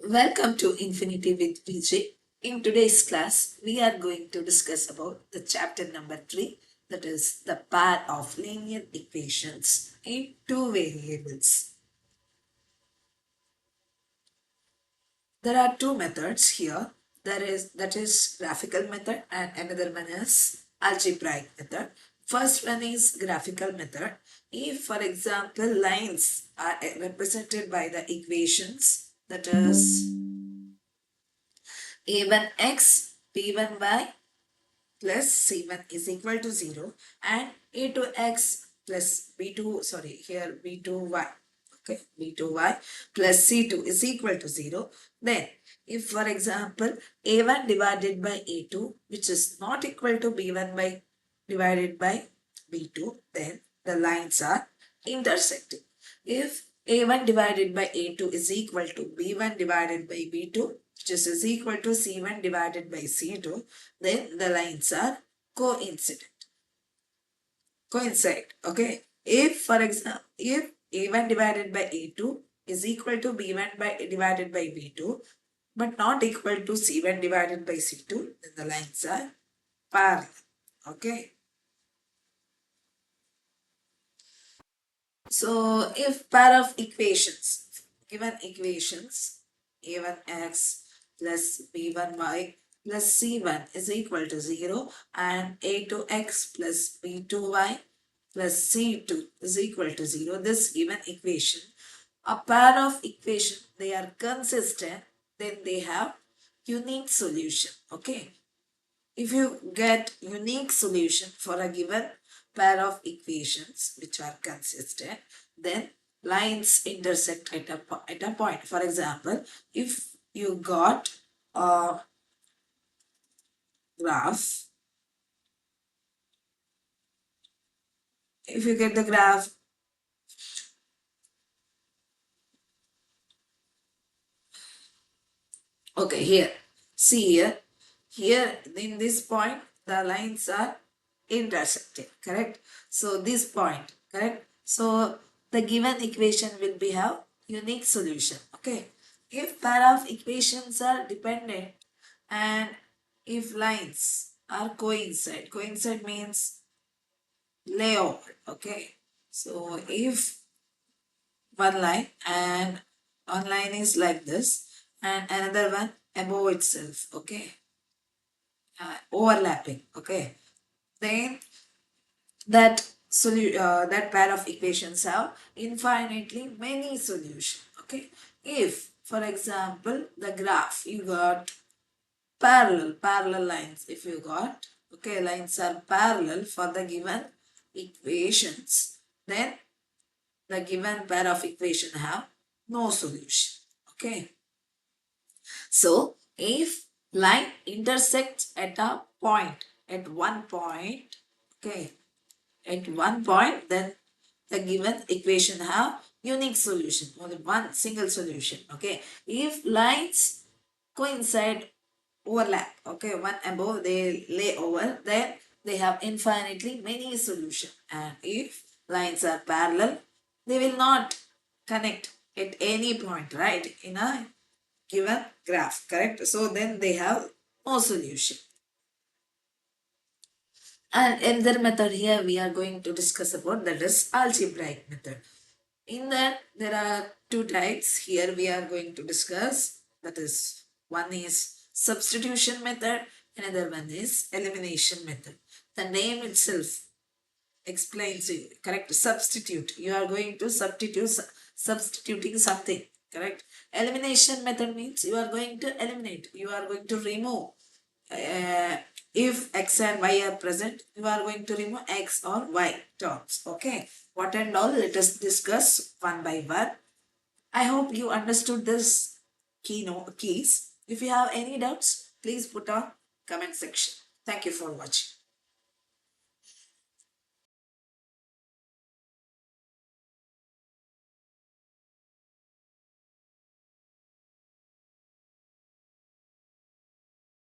Welcome to Infinity with VJ. In today's class, we are going to discuss about the chapter number 3, that is the pair of linear equations in two variables. There are two methods here. That is graphical method and another one is algebraic method. First one is graphical method. If, for example, lines are represented by the equations, that is a1x b1y plus c1 is equal to 0 and a2x plus b2, sorry, here b2y, okay, b2y plus c2 is equal to 0. Then if, for example, a1 divided by a2 which is not equal to b1 by divided by b2, then the lines are intersecting. If a1 divided by a2 is equal to b1 divided by b2 which is equal to c1 divided by c2, then the lines are coincident. Okay. If, for example, if a1 divided by a2 is equal to b1 by divided by b2 but not equal to c1 divided by c2, then the lines are parallel. Okay. So if pair of equations, given equations a1x plus b1y plus c1 is equal to 0 and a2x plus b2y plus c2 is equal to 0, this given equation, a pair of equation, they are consistent, then they have unique solution. Okay. If you get unique solution for a given pair of equations which are consistent, then lines intersect at a point. For example, if you got a graph, if you get the graph, okay, here, see here in this point, the lines are intersecting, correct? So this point, correct? So the given equation will be have unique solution. Okay. If pair of equations are dependent and if lines are coincide means layover. Okay. So if one line and one line is like this and another one above itself. Okay. Overlapping. Okay. Then that pair of equations have infinitely many solutions. Okay. If, for example, the graph you got parallel lines, if you got, okay, lines are parallel for the given equations, then the given pair of equation have no solution. Okay. So if line intersects at a point, at one point, okay, at one point, then the given equation have unique solution, only one single solution. Okay. If lines coincide, overlap, okay, one above they lay over, then they have infinitely many solution. And if lines are parallel, they will not connect at any point, right, in a given graph, correct? So then they have no solution. And another method here we are going to discuss about, that is algebraic method. In that there are two types here we are going to discuss, that is one is substitution method, another one is elimination method. The name itself explains it, correct? Substitute, you are going to substituting something, correct? Elimination method means you are going to eliminate, you are going to remove. uh, if x and y are present, you are going to remove x or y terms. Okay, what and all, let us discuss one by one. I hope you understood this keys. If you have any doubts, please put on comment section. Thank you for watching.